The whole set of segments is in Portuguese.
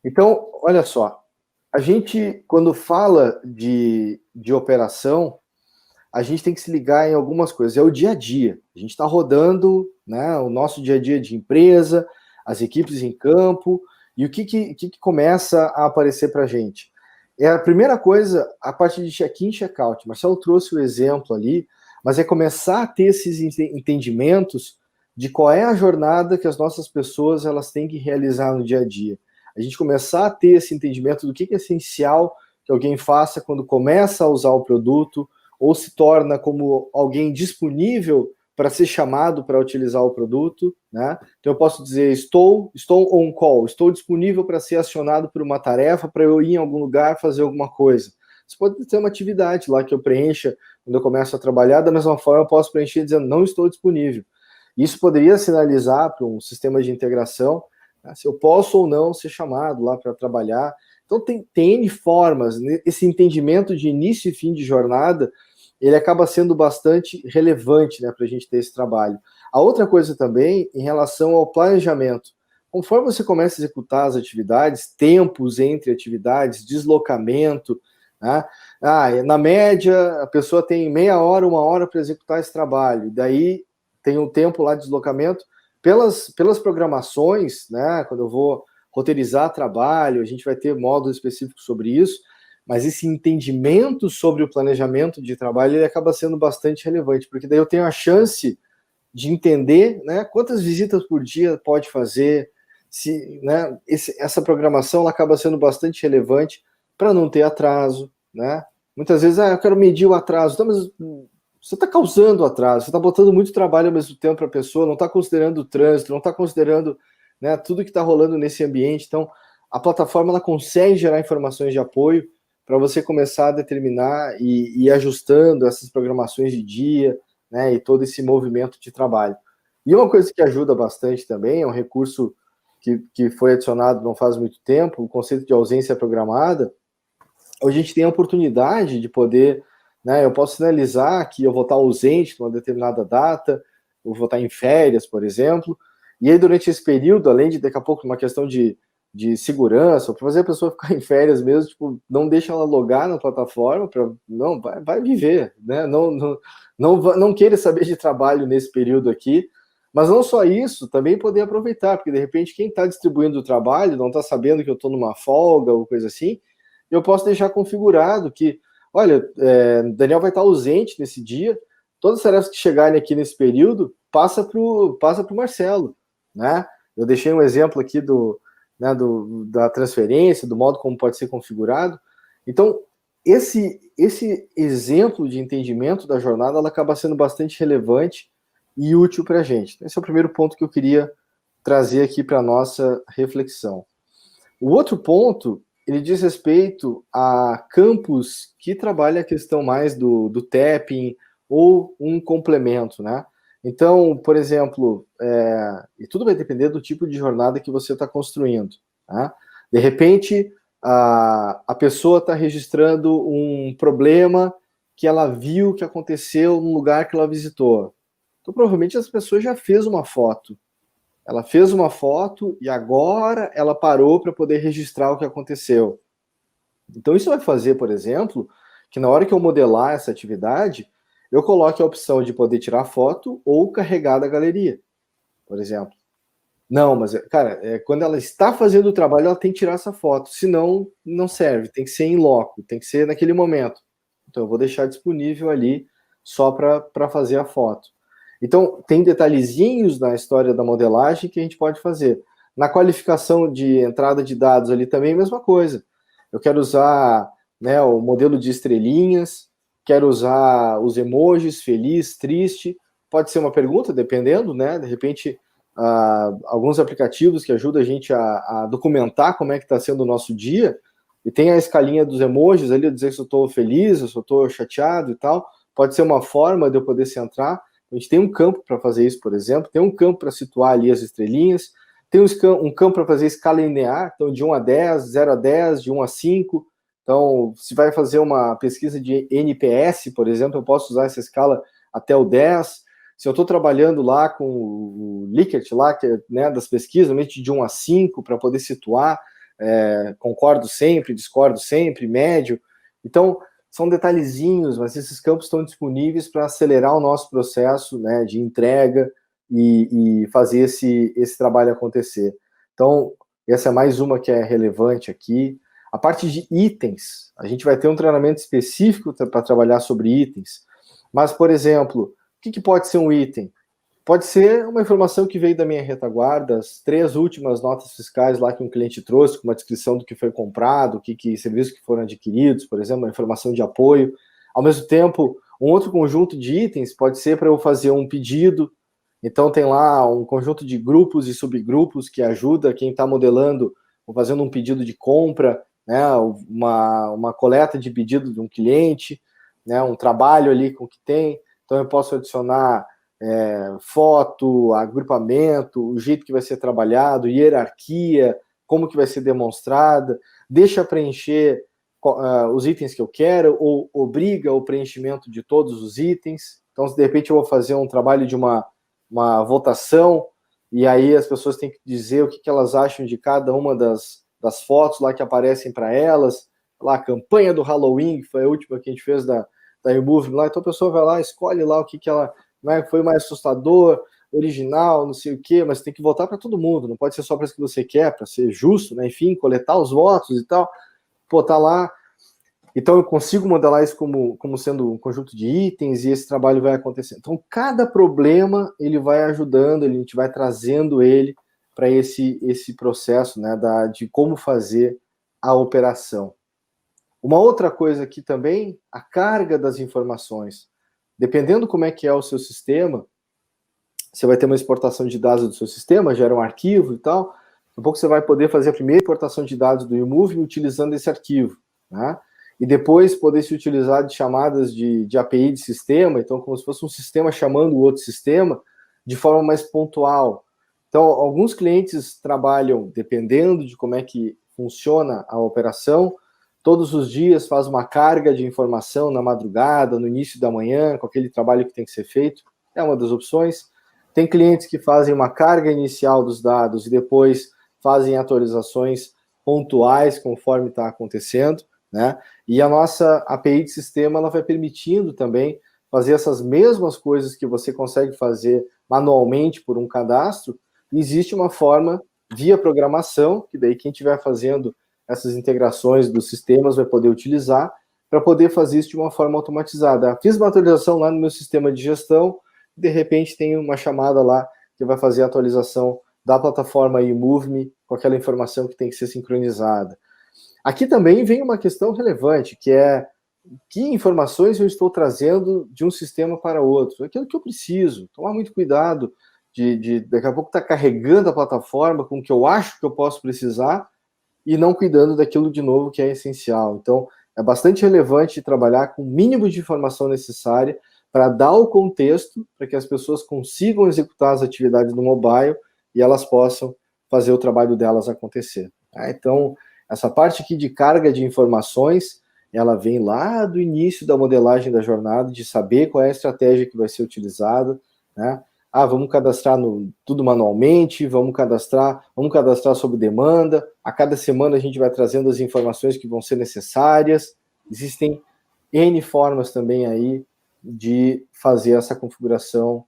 Então, olha só, a gente, quando fala de operação, a gente tem que se ligar em algumas coisas. É o dia a dia. A gente está rodando, né, o nosso dia a dia de empresa, as equipes em campo, e o que começa a aparecer para a gente? É a primeira coisa, a parte de check-in e check-out. Marcelo trouxe o exemplo ali, mas é começar a ter esses entendimentos de qual é a jornada que as nossas pessoas elas têm que realizar no dia a dia. A gente começar a ter esse entendimento do que é essencial que alguém faça quando começa a usar o produto, ou se torna como alguém disponível para ser chamado para utilizar o produto, né? Então eu posso dizer, estou on call, estou disponível para ser acionado por uma tarefa, para eu ir em algum lugar fazer alguma coisa. Isso pode ter uma atividade lá que eu preencha quando eu começo a trabalhar, da mesma forma eu posso preencher dizendo, não estou disponível. Isso poderia sinalizar para um sistema de integração, né, se eu posso ou não ser chamado lá para trabalhar. Então tem N formas, esse entendimento de início e fim de jornada, ele acaba sendo bastante relevante, né, para a gente ter esse trabalho. A outra coisa também, em relação ao planejamento. Conforme você começa a executar as atividades, tempos entre atividades, deslocamento, né? Na média, a pessoa tem meia hora, uma hora para executar esse trabalho. Daí tem um tempo lá de deslocamento. Pelas programações, né, quando eu vou roteirizar trabalho, a gente vai ter módulos específicos sobre isso, mas esse entendimento sobre o planejamento de trabalho ele acaba sendo bastante relevante, porque daí eu tenho a chance de entender, né, quantas visitas por dia pode fazer, se, né, essa programação ela acaba sendo bastante relevante para não ter atraso, né? Muitas vezes, eu quero medir o atraso, então, mas você está causando atraso, você está botando muito trabalho ao mesmo tempo para a pessoa, não está considerando o trânsito, não está considerando, né, tudo que está rolando nesse ambiente. Então, a plataforma ela consegue gerar informações de apoio para você começar a determinar e ir ajustando essas programações de dia, né, e todo esse movimento de trabalho. E uma coisa que ajuda bastante também, é um recurso que foi adicionado não faz muito tempo, o conceito de ausência programada. Hoje a gente tem a oportunidade de poder, né, eu posso sinalizar que eu vou estar ausente numa determinada data, eu vou estar em férias, por exemplo, e aí durante esse período, além de daqui a pouco uma questão de segurança, para fazer a pessoa ficar em férias mesmo, tipo, não deixa ela logar na plataforma, não, vai viver, né? Não queira saber de trabalho nesse período aqui, mas não só isso, também poder aproveitar, porque de repente quem está distribuindo o trabalho não está sabendo que eu estou numa folga ou coisa assim, eu posso deixar configurado que, olha, Daniel vai estar ausente nesse dia, todas as tarefas que chegarem aqui nesse período, passa pro Marcelo, né? Eu deixei um exemplo aqui né, da transferência, do modo como pode ser configurado. Então, esse exemplo de entendimento da jornada, ela acaba sendo bastante relevante e útil para a gente. Esse é o primeiro ponto que eu queria trazer aqui para a nossa reflexão. O outro ponto, ele diz respeito a campos que trabalha a questão mais do tapping ou um complemento, né? Então, por exemplo, e tudo vai depender do tipo de jornada que você está construindo, né? De repente, a pessoa está registrando um problema que ela viu que aconteceu no lugar que ela visitou. Então, provavelmente, essa pessoa já fez uma foto. Ela fez uma foto e agora ela parou para poder registrar o que aconteceu. Então, isso vai fazer, por exemplo, que na hora que eu modelar essa atividade, eu coloque a opção de poder tirar foto ou carregar da galeria, por exemplo. Não, mas, cara, quando ela está fazendo o trabalho, ela tem que tirar essa foto, senão não serve, tem que ser em loco, tem que ser naquele momento. Então, eu vou deixar disponível ali só para fazer a foto. Então, tem detalhezinhos na história da modelagem que a gente pode fazer. Na qualificação de entrada de dados ali também, a mesma coisa. Eu quero usar, né, o modelo de estrelinhas, quero usar os emojis, feliz, triste. Pode ser uma pergunta, dependendo, né? De repente, alguns aplicativos que ajudam a gente a documentar como é que está sendo o nosso dia, e tem a escalinha dos emojis ali, dizer se eu estou feliz, se eu estou chateado e tal. Pode ser uma forma de eu poder centrar. A gente tem um campo para fazer isso, por exemplo, tem um campo para situar ali as estrelinhas, tem um campo para fazer escala linear, então de 1 a 10, 0 a 10, de 1 a 5. Então, se vai fazer uma pesquisa de NPS, por exemplo, eu posso usar essa escala até o 10. Se eu estou trabalhando lá com o Likert, lá, que é, né, das pesquisas, de 1 a 5, para poder situar, concordo sempre, discordo sempre, médio. Então, são detalhezinhos, mas esses campos estão disponíveis para acelerar o nosso processo, né, de entrega e fazer esse trabalho acontecer. Então, essa é mais uma que é relevante aqui. A parte de itens, a gente vai ter um treinamento específico para trabalhar sobre itens. Mas, por exemplo, o que pode ser um item? Pode ser uma informação que veio da minha retaguarda, as 3 últimas notas fiscais lá que um cliente trouxe, com uma descrição do que foi comprado, serviços que foram adquiridos, por exemplo, uma informação de apoio. Ao mesmo tempo, um outro conjunto de itens pode ser para eu fazer um pedido. Então, tem lá um conjunto de grupos e subgrupos que ajuda quem está modelando ou fazendo um pedido de compra, né, uma coleta de pedido de um cliente, né, um trabalho ali com o que tem. Então, eu posso adicionar foto, agrupamento, o jeito que vai ser trabalhado, hierarquia, como que vai ser demonstrada, deixa preencher os itens que eu quero, ou obriga o preenchimento de todos os itens. Então, se de repente eu vou fazer um trabalho de uma votação, e aí as pessoas têm que dizer o que elas acham de cada uma das fotos lá que aparecem para elas, lá a campanha do Halloween, que foi a última que a gente fez da eMovie lá, então a pessoa vai lá, escolhe lá o que ela, né, foi mais assustador, original, não sei o quê, mas tem que votar para todo mundo, não pode ser só para isso que você quer, para ser justo, né, enfim, coletar os votos e tal, pô, tá lá. Então eu consigo modelar isso como sendo um conjunto de itens e esse trabalho vai acontecer. Então cada problema ele vai ajudando, a gente vai trazendo ele para esse processo, né, de como fazer a operação. Uma outra coisa aqui também, a carga das informações. Dependendo como é que é o seu sistema, você vai ter uma exportação de dados do seu sistema, gera um arquivo e tal, daqui a pouco você vai poder fazer a primeira importação de dados do eMovie utilizando esse arquivo, né? E depois poder se utilizar de chamadas de API de sistema, então como se fosse um sistema chamando o outro sistema de forma mais pontual. Então, alguns clientes trabalham, dependendo de como é que funciona a operação, todos os dias faz uma carga de informação na madrugada, no início da manhã, com aquele trabalho que tem que ser feito, é uma das opções. Tem clientes que fazem uma carga inicial dos dados e depois fazem atualizações pontuais conforme está acontecendo, né? E a nossa API de sistema ela vai permitindo também fazer essas mesmas coisas que você consegue fazer manualmente por um cadastro. E existe uma forma via programação, que daí quem estiver fazendo essas integrações dos sistemas vai poder utilizar para poder fazer isso de uma forma automatizada. Fiz uma atualização lá no meu sistema de gestão, de repente tem uma chamada lá que vai fazer a atualização da plataforma eMoveMe com aquela informação que tem que ser sincronizada. Aqui também vem uma questão relevante, que é que informações eu estou trazendo de um sistema para outro. Aquilo que eu preciso, tomar muito cuidado de daqui a pouco estar carregando a plataforma com o que eu acho que eu posso precisar e não cuidando daquilo de novo que é essencial. Então, é bastante relevante trabalhar com o mínimo de informação necessária para dar o contexto para que as pessoas consigam executar as atividades no mobile e elas possam fazer o trabalho delas acontecer. Então, essa parte aqui de carga de informações, ela vem lá do início da modelagem da jornada, de saber qual é a estratégia que vai ser utilizada, né? Vamos cadastrar tudo manualmente, vamos cadastrar sob demanda, a cada semana a gente vai trazendo as informações que vão ser necessárias, existem N formas também aí de fazer essa configuração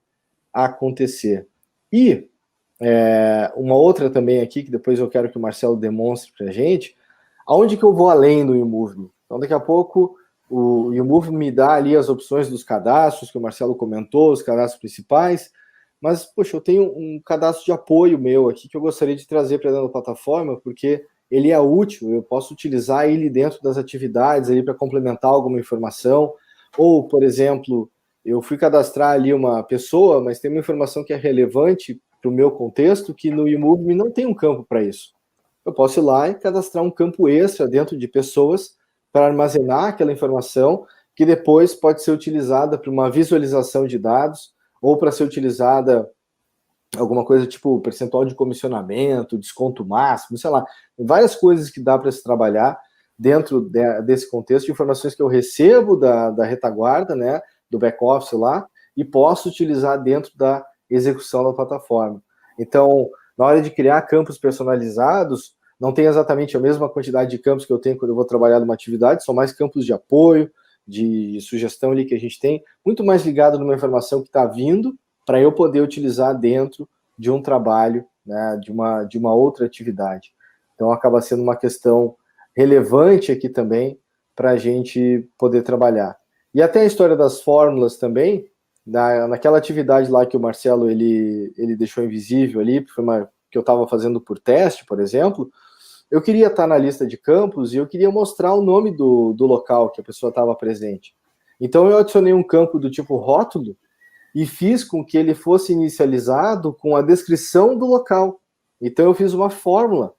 acontecer. E uma outra também aqui, que depois eu quero que o Marcelo demonstre para a gente, aonde que eu vou além do eMovie? Então daqui a pouco o eMovie me dá ali as opções dos cadastros, que o Marcelo comentou, os cadastros principais, mas, poxa, eu tenho um cadastro de apoio meu aqui que eu gostaria de trazer para dentro da plataforma, porque ele é útil, eu posso utilizar ele dentro das atividades ali para complementar alguma informação, ou, por exemplo, eu fui cadastrar ali uma pessoa, mas tem uma informação que é relevante para o meu contexto, que no eMovie não tem um campo para isso. Eu posso ir lá e cadastrar um campo extra dentro de pessoas para armazenar aquela informação, que depois pode ser utilizada para uma visualização de dados, ou para ser utilizada alguma coisa tipo percentual de comissionamento, desconto máximo, sei lá, várias coisas que dá para se trabalhar dentro desse contexto de informações que eu recebo da retaguarda, né, do back-office lá, e posso utilizar dentro da execução da plataforma. Então, na hora de criar campos personalizados, não tem exatamente a mesma quantidade de campos que eu tenho quando eu vou trabalhar numa atividade, são mais campos de apoio, de sugestão ali que a gente tem, muito mais ligado numa informação que está vindo, para eu poder utilizar dentro de um trabalho, né, de uma outra atividade. Então, acaba sendo uma questão relevante aqui também para a gente poder trabalhar. E até a história das fórmulas também, naquela atividade lá que o Marcelo ele deixou invisível ali, foi uma que eu estava fazendo por teste, por exemplo, eu queria estar na lista de campos e eu queria mostrar o nome do local que a pessoa estava presente. Então eu adicionei um campo do tipo rótulo e fiz com que ele fosse inicializado com a descrição do local. Então eu fiz uma fórmula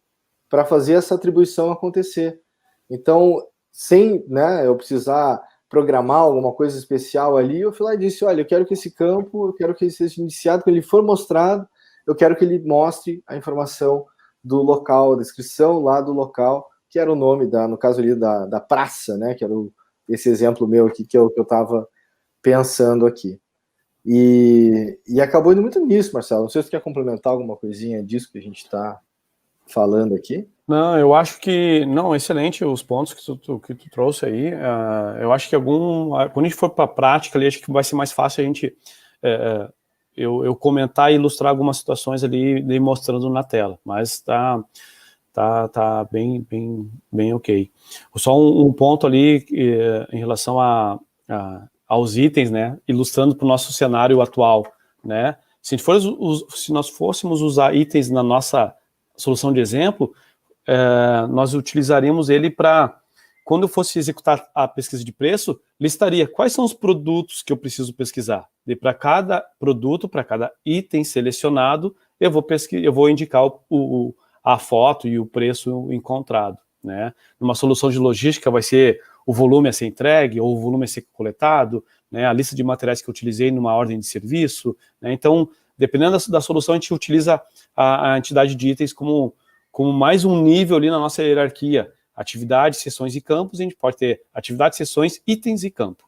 para fazer essa atribuição acontecer. Então, sem, né, eu precisar programar alguma coisa especial ali, eu fui lá e disse, olha, eu quero que esse campo, eu quero que ele seja iniciado, quando ele for mostrado, eu quero que ele mostre a informação do local, a descrição lá do local, que era o nome, no caso ali, da praça, né, que era esse exemplo meu aqui que eu estava pensando aqui. E acabou indo muito nisso, Marcelo. Não sei se você quer complementar alguma coisinha disso que a gente está falando aqui. Não, eu acho que... Não, excelente os pontos que tu trouxe aí. Eu acho que quando a gente for para a prática ali, acho que vai ser mais fácil a gente... eu comentar e ilustrar algumas situações ali mostrando na tela, mas tá bem ok. Só um ponto ali em relação aos itens, né, ilustrando para o nosso cenário atual, né, se nós fôssemos usar itens na nossa solução de exemplo, nós utilizaríamos ele para, quando eu fosse executar a pesquisa de preço, listaria quais são os produtos que eu preciso pesquisar. E para cada produto, para cada item selecionado, eu vou indicar a foto e o preço encontrado, né? Numa solução de logística vai ser o volume a ser entregue ou o volume a ser coletado, né? A lista de materiais que eu utilizei numa ordem de serviço, né? Então, dependendo da solução, a gente utiliza a entidade de itens como mais um nível ali na nossa hierarquia. Atividades, sessões e campos, a gente pode ter atividades, sessões, itens e campo.